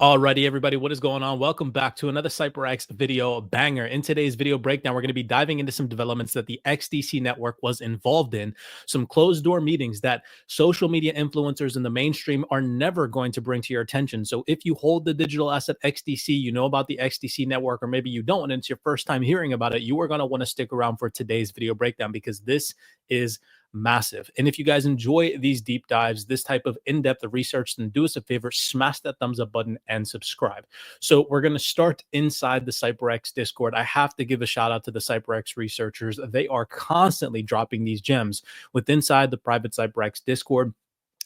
Alrighty, everybody, what is going on? Welcome back to another CYPRX video banger. In today's video breakdown, we're going to be diving into some developments that the XDC network was involved in, some closed door meetings that social media influencers in the mainstream are never going to bring to your attention. So if you hold the digital asset XDC, you know about the XDC network, or maybe you don't, and it's your first time hearing about it, you are going to want to stick around for today's video breakdown because this is massive. And if you guys enjoy these deep dives, this type of in-depth research, then do us a favor, smash that thumbs up button and subscribe. So we're going to start inside the CYPRX Discord. I have to give a shout out to the CYPRX researchers. They are constantly dropping these gems with inside the private CYPRX Discord.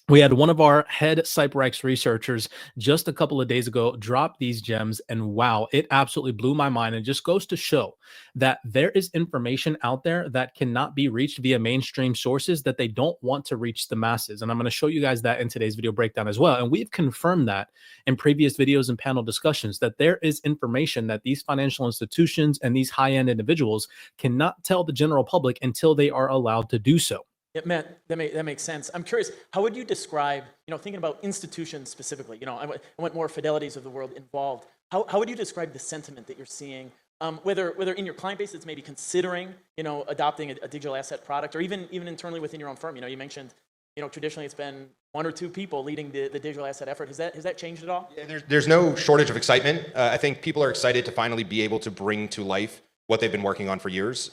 We had one of our head CYPRX researchers just a couple of days ago drop these gems, and wow, it absolutely blew my mind. And just goes to show that there is information out there that cannot be reached via mainstream sources, that they don't want to reach the masses. And I'm going to show you guys that in today's video breakdown as well. And we've confirmed that in previous videos and panel discussions, that there is information that these financial institutions and these high-end individuals cannot tell the general public until they are allowed to do so. Yeah, Matt, that makes sense. I'm curious, how would you describe, thinking about institutions specifically, I want more Fidelities of the world involved. How would you describe the sentiment that you're seeing, whether in your client base that's maybe considering, adopting a digital asset product, or even internally within your own firm? You mentioned, traditionally it's been one or two people leading the digital asset effort. Has that changed at all? Yeah, there's no shortage of excitement. I think people are excited to finally be able to bring to life what they've been working on for years.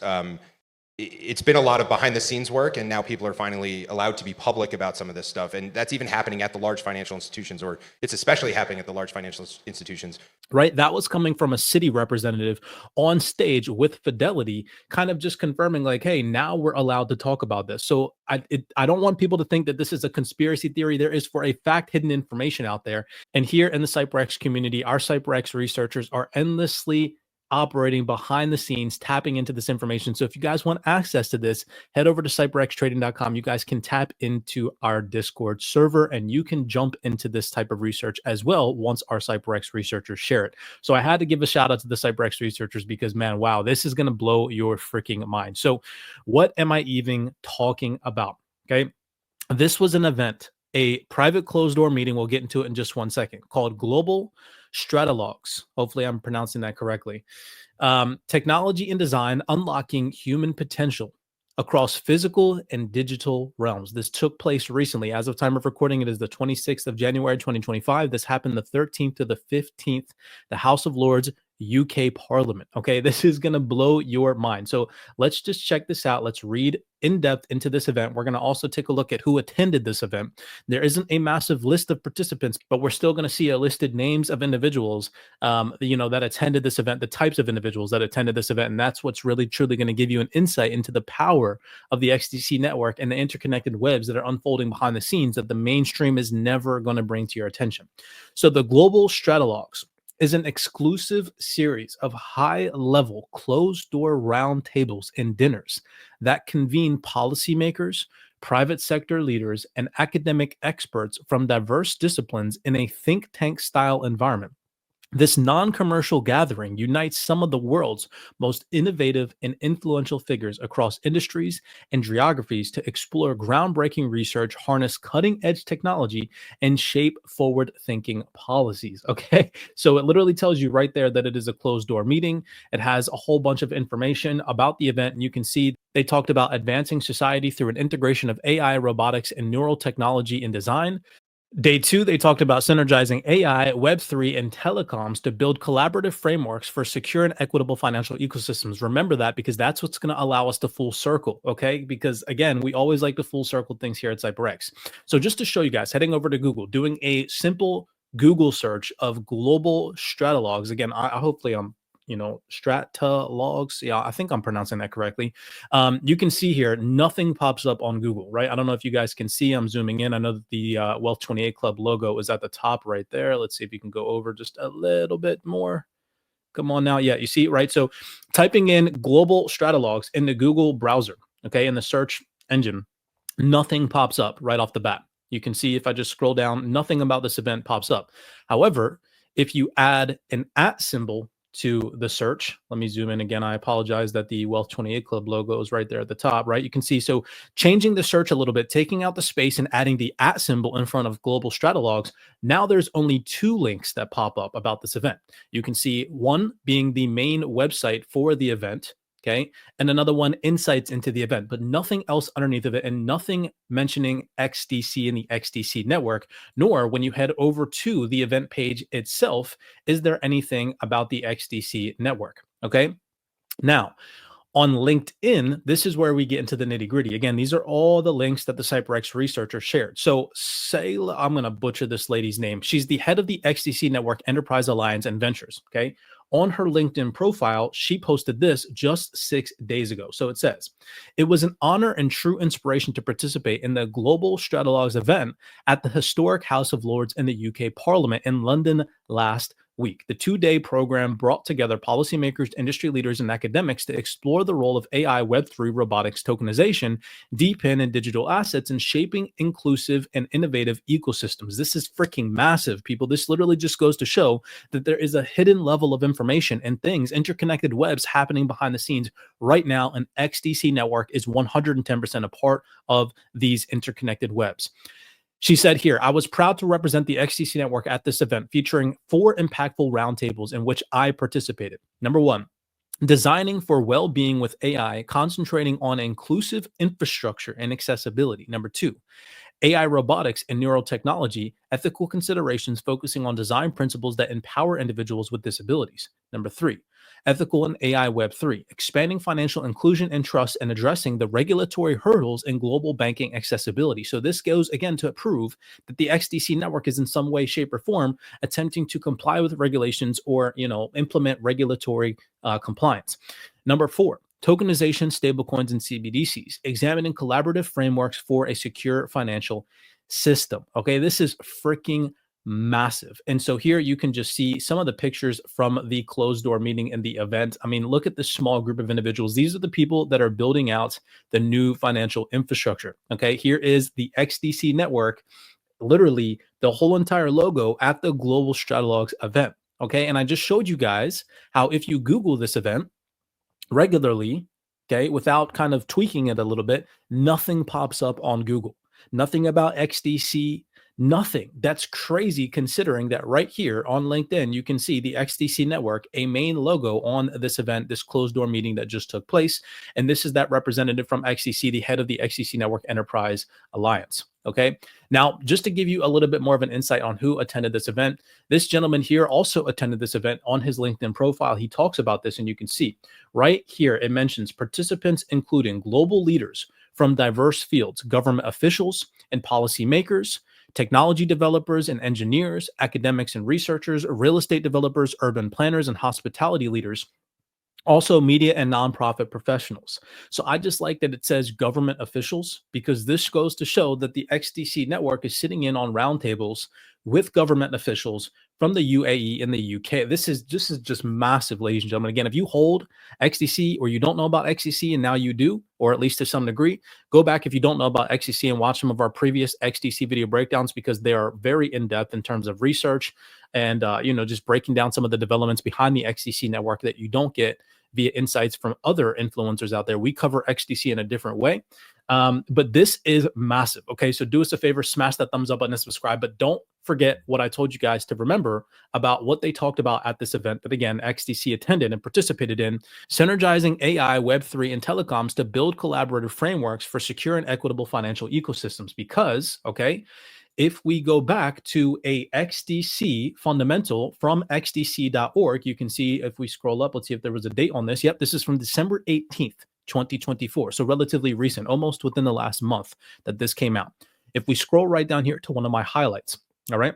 It's been a lot of behind the scenes work, and now people are finally allowed to be public about some of this stuff. And that's even happening at the large financial institutions, or it's especially happening at the large financial institutions. Right. That was coming from a city representative on stage with Fidelity, kind of just confirming like, hey, now we're allowed to talk about this. So I don't want people to think that this is a conspiracy theory. There is, for a fact, hidden information out there. And here in the CYPRX community, our CYPRX researchers are endlessly operating behind the scenes, tapping into this information. So if you guys want access to this, head over to CYPRXtrading.com. You guys can tap into our Discord server, and you can jump into this type of research as well once our CYPRX researchers share it. So I had to give a shout out to the CYPRX researchers because, man, wow, this is going to blow your freaking mind. So what am I even talking about? Okay. This was an event, a private closed door meeting. We'll get into it in just 1 second, called Global Stratologs. Hopefully I'm pronouncing that correctly. Technology and design unlocking human potential across physical and digital realms. This took place recently. As of time of recording, it is the 26th of January, 2025. This happened the 13th to the 15th, the House of Lords, UK Parliament. Okay, this is going to blow your mind. So let's just check this out. Let's read in depth into this event. We're going to also take a look at who attended this event. There isn't a massive list of participants, but we're still going to see a listed names of individuals, that attended this event, the types of individuals that attended this event. And that's what's really truly going to give you an insight into the power of the XDC network and the interconnected webs that are unfolding behind the scenes that the mainstream is never going to bring to your attention. So the Global Stratologs is an exclusive series of high-level closed-door roundtables and dinners that convene policymakers, private sector leaders, and academic experts from diverse disciplines in a think tank-style environment. This non-commercial gathering unites some of the world's most innovative and influential figures across industries and geographies to explore groundbreaking research, harness cutting-edge technology, and shape forward-thinking policies. Okay, so it literally tells you right there that it is a closed-door meeting. It has a whole bunch of information about the event, and you can see they talked about advancing society through an integration of AI, robotics, and neural technology in design. Day 2, they talked about synergizing AI, Web3, and telecoms to build collaborative frameworks for secure and equitable financial ecosystems. Remember that, because that's what's going to allow us to full circle, okay? Because, again, we always like to full circle things here at CYPRX. So just to show you guys, heading over to Google, doing a simple Google search of Global Stratologs. Again, hopefully I'm Stratologs. Yeah, I think I'm pronouncing that correctly. You can see here, nothing pops up on Google, right? I don't know if you guys can see, I'm zooming in. I know that the Wealth 28 Club logo is at the top right there. Let's see if you can go over just a little bit more. Come on now. Yeah, you see, right? So typing in Global Stratologs in the Google browser, okay, in the search engine, nothing pops up right off the bat. You can see if I just scroll down, nothing about this event pops up. However, if you add an @ symbol to the search. Let me zoom in again. I apologize that the Wealth 28 Club logo is right there at the top, right? You can see, so changing the search a little bit, taking out the space and adding the @ symbol in front of Global Stratologs. Now there's only 2 links that pop up about this event. You can see one being the main website for the event, okay, and another one, insights into the event, but nothing else underneath of it, and nothing mentioning XDC and the XDC network. Nor, when you head over to the event page itself, is there anything about the XDC network. Okay, now on LinkedIn, this is where we get into the nitty gritty. Again, these are all the links that the CYPRX researcher shared. So I'm going to butcher this lady's name. She's the head of the XDC Network Enterprise Alliance and Ventures. Okay. On her LinkedIn profile, she posted this just 6 days ago. So it says, "It was an honor and true inspiration to participate in the Global Stratologs event at the historic House of Lords in the UK Parliament in London last week. The 2-day program brought together policymakers, industry leaders, and academics to explore the role of AI, Web3, robotics, tokenization, DePIN, and digital assets in shaping inclusive and innovative ecosystems." This is freaking massive, people. This literally just goes to show that there is a hidden level of information and things, interconnected webs happening behind the scenes right now, and XDC network is 110% a part of these interconnected webs. She said here, "I was proud to represent the XDC network at this event, featuring 4 impactful roundtables in which I participated. Number 1, designing for well-being with AI, concentrating on inclusive infrastructure and accessibility. Number 2, AI robotics and neurotechnology, ethical considerations focusing on design principles that empower individuals with disabilities. Number 3, ethical and AI Web3, expanding financial inclusion and trust and addressing the regulatory hurdles in global banking accessibility." So this goes again to prove that the XDC network is in some way, shape, or form attempting to comply with regulations or, implement regulatory compliance. Number 4, tokenization, stablecoins, and CBDCs, examining collaborative frameworks for a secure financial system. Okay, this is freaking massive. And so here you can just see some of the pictures from the closed door meeting and the event. I mean, look at this small group of individuals. These are the people that are building out the new financial infrastructure. Okay, here is the XDC network, literally the whole entire logo at the Global Stratologs event. Okay, and I just showed you guys how if you Google this event regularly, okay, without kind of tweaking it a little bit, nothing pops up on Google. Nothing about XDC, nothing. That's crazy, considering that right here on LinkedIn, you can see the XDC network, a main logo on this event, this closed door meeting that just took place. And this is that representative from XDC, the head of the XDC Network Enterprise Alliance. Okay. Now, just to give you a little bit more of an insight on who attended this event, this gentleman here also attended this event. On his LinkedIn profile, he talks about this, and you can see right here, it mentions participants including global leaders from diverse fields, government officials and policymakers, technology developers and engineers, academics and researchers, real estate developers, urban planners, and hospitality leaders. Also, media and nonprofit professionals. So I just like that it says government officials, because this goes to show that the XDC network is sitting in on roundtables with government officials from the UAE and the UK. This is just massive, ladies and gentlemen. Again, if you hold XDC or you don't know about XDC and now you do, or at least to some degree, go back if you don't know about XDC and watch some of our previous XDC video breakdowns, because they are very in-depth in terms of research and just breaking down some of the developments behind the XDC network that you don't get via insights from other influencers out there. We cover XDC in a different way. But this is massive. Okay, so do us a favor, smash that thumbs up button and subscribe, but don't forget what I told you guys to remember about what they talked about at this event that, again, XDC attended and participated in: synergizing AI, Web3, and telecoms to build collaborative frameworks for secure and equitable financial ecosystems. Because, okay, if we go back to a XDC fundamental from xdc.org, you can see, if we scroll up, let's see if there was a date on this. Yep, this is from December 18th, 2024. So relatively recent, almost within the last month that this came out. If we scroll right down here to one of my highlights, all right,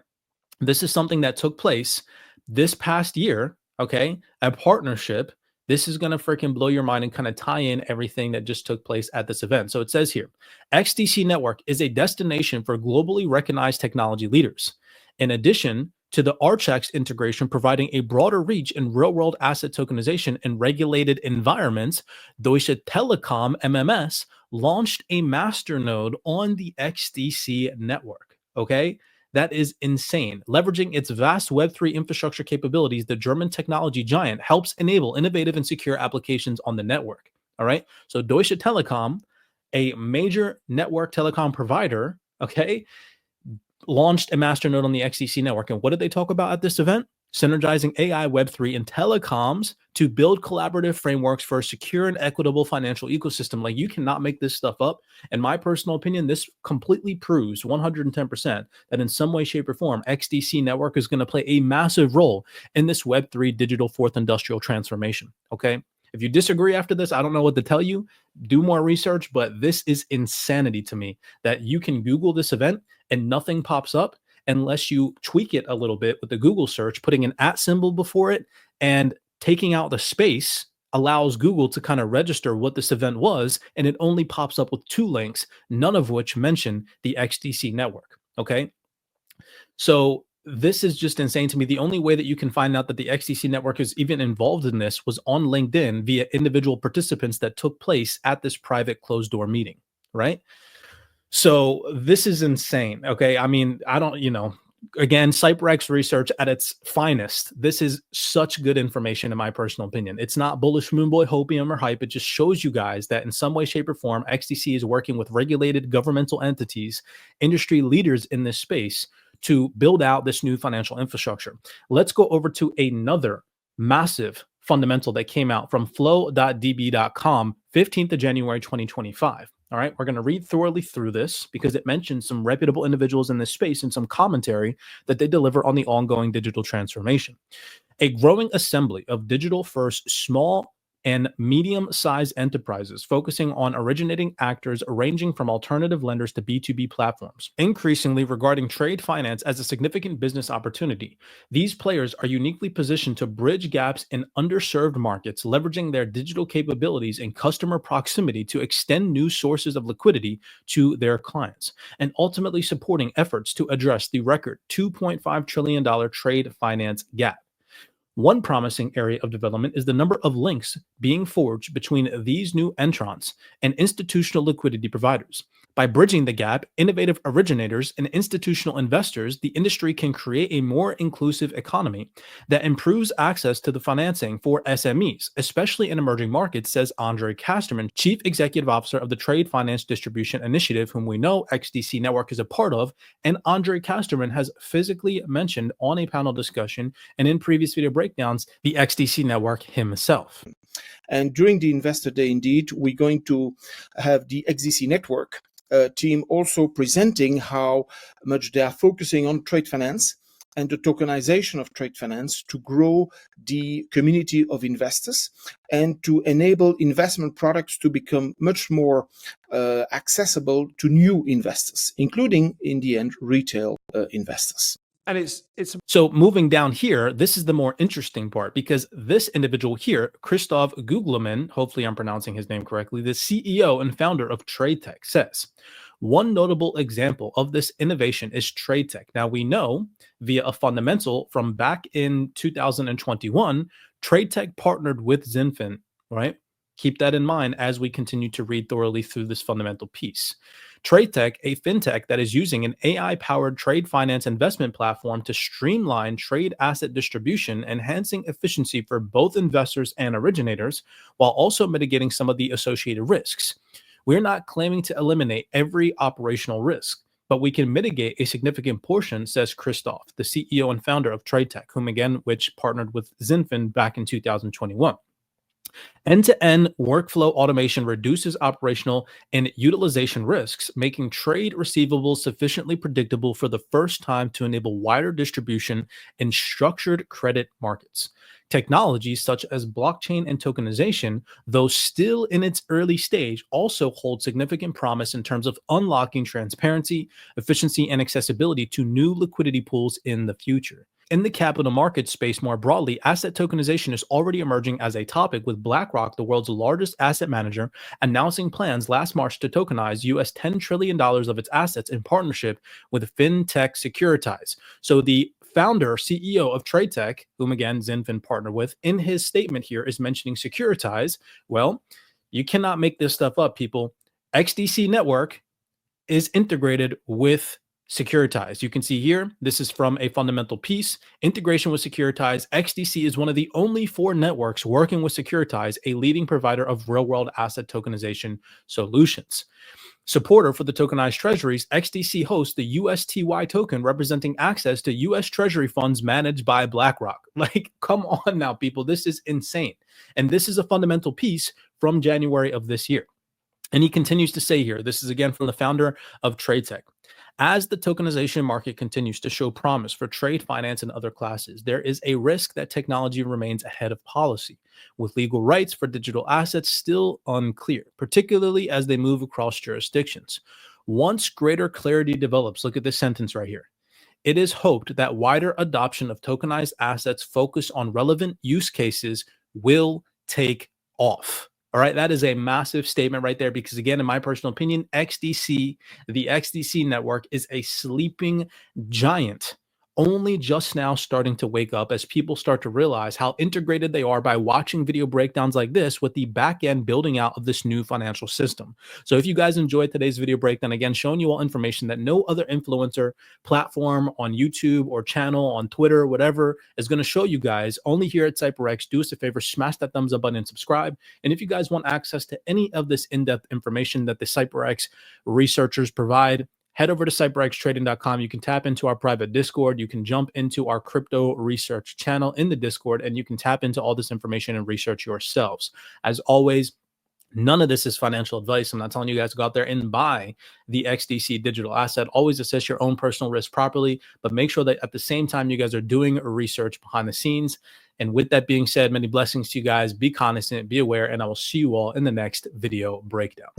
this is something that took place this past year, okay, a partnership. This is going to freaking blow your mind and kind of tie in everything that just took place at this event. So it says here, XDC Network is a destination for globally recognized technology leaders. In addition to the Archex integration providing a broader reach in real-world asset tokenization in regulated environments, Deutsche Telekom MMS launched a masternode on the XDC network. Okay, That is insane. Leveraging its vast Web3 infrastructure capabilities, the German technology giant helps enable innovative and secure applications on the network. All right. So Deutsche Telekom, a major network telecom provider, okay, launched a masternode on the XDC network. And what did they talk about at this event? Synergizing AI, Web3, and telecoms to build collaborative frameworks for a secure and equitable financial ecosystem. Like, you cannot make this stuff up. In my personal opinion, this completely proves 110% that in some way, shape, or form, XDC network is going to play a massive role in this Web3 digital fourth industrial transformation. Okay. If you disagree after this, I don't know what to tell you. Do more research, but this is insanity to me that you can Google this event and nothing pops up unless you tweak it a little bit with the Google search, putting an @ symbol before it and taking out the space allows Google to kind of register what this event was, and it only pops up with 2 links, none of which mention the XDC network. Okay. So this is just insane to me. The only way that you can find out that the XDC network is even involved in this was on LinkedIn via individual participants that took place at this private closed door meeting, right? So this is insane. Okay. I mean, I don't, again, CYPRX research at its finest. This is such good information, in my personal opinion. It's not bullish moonboy hopium or hype. It just shows you guys that in some way, shape, or form, XDC is working with regulated governmental entities, industry leaders in this space to build out this new financial infrastructure. Let's go over to another massive fundamental that came out from flow.db.com, 15th of January, 2025. All right, we're going to read thoroughly through this because it mentions some reputable individuals in this space and some commentary that they deliver on the ongoing digital transformation. A growing assembly of digital-first small and medium-sized enterprises focusing on originating actors ranging from alternative lenders to B2B platforms, increasingly regarding trade finance as a significant business opportunity. These players are uniquely positioned to bridge gaps in underserved markets, leveraging their digital capabilities and customer proximity to extend new sources of liquidity to their clients, and ultimately supporting efforts to address the record $2.5 trillion trade finance gap. One promising area of development is the number of links being forged between these new entrants and institutional liquidity providers. By bridging the gap, innovative originators and institutional investors, the industry can create a more inclusive economy that improves access to the financing for SMEs, especially in emerging markets, says Andre Casterman, Chief Executive Officer of the Trade Finance Distribution Initiative, whom we know XDC Network is a part of, and Andre Casterman has physically mentioned on a panel discussion and in previous video breakdowns the XDC Network himself. And during the Investor Day, indeed, we're going to have the XDC Network team also presenting how much they are focusing on trade finance and the tokenization of trade finance to grow the community of investors and to enable investment products to become much more accessible to new investors, including, in the end, retail investors. And it's So moving down here, this is the more interesting part because this individual here, Christoph Gugleman, hopefully I'm pronouncing his name correctly, the CEO and founder of TradeTech, says, one notable example of this innovation is TradeTech. Now we know via a fundamental from back in 2021, TradeTech partnered with Zinfin, right? Keep that in mind as we continue to read thoroughly through this fundamental piece. TradeTech, a fintech that is using an AI-powered trade finance investment platform to streamline trade asset distribution, enhancing efficiency for both investors and originators, while also mitigating some of the associated risks. We're not claiming to eliminate every operational risk, but we can mitigate a significant portion, says Christoph, the CEO and founder of TradeTech, which partnered with Zinfin back in 2021. End-to-end workflow automation reduces operational and utilization risks, making trade receivables sufficiently predictable for the first time to enable wider distribution in structured credit markets. Technologies such as blockchain and tokenization, though still in its early stage, also hold significant promise in terms of unlocking transparency, efficiency, and accessibility to new liquidity pools in the future. In the capital market space more broadly, asset tokenization is already emerging as a topic, with BlackRock, the world's largest asset manager, announcing plans last March to tokenize US $10 trillion of its assets in partnership with FinTech Securitize. So the founder, CEO of TradeTech, whom again Zinfin partnered with, in his statement here is mentioning Securitize. Well, you cannot make this stuff up, people. XDC Network is integrated with Securitize. You can see here, this is from a fundamental piece. Integration with Securitize. XDC is one of the only 4 networks working with Securitize, a leading provider of real-world asset tokenization solutions. Supporter for the tokenized treasuries, XDC hosts the USTY token representing access to US Treasury funds managed by BlackRock. Like, come on now, people. This is insane. And this is a fundamental piece from January of this year. And he continues to say here, this is again from the founder of TradeTech. As the tokenization market continues to show promise for trade finance and other classes, there is a risk that technology remains ahead of policy, with legal rights for digital assets still unclear, particularly as they move across jurisdictions. Once greater clarity develops, look at this sentence right here. It is hoped that wider adoption of tokenized assets focused on relevant use cases will take off. All right, that is a massive statement right there because, again, in my personal opinion, XDC, the XDC network, is a sleeping giant, only just now starting to wake up as people start to realize how integrated they are by watching video breakdowns like this with the back end building out of this new financial system. So if you guys enjoyed today's video breakdown, again, showing you all information that no other influencer platform on YouTube or channel on Twitter, whatever, is going to show you guys, only here at CYPRX, do us a favor, smash that thumbs up button and subscribe. And if you guys want access to any of this in-depth information that the CYPRX researchers provide, head over to CYPRXtrading.com. You can tap into our private Discord. You can jump into our crypto research channel in the Discord, and you can tap into all this information and research yourselves. As always, none of this is financial advice. I'm not telling you guys to go out there and buy the XDC digital asset. Always assess your own personal risk properly, but make sure that at the same time you guys are doing research behind the scenes. And with that being said, many blessings to you guys. Be cognizant, be aware, and I will see you all in the next video breakdown.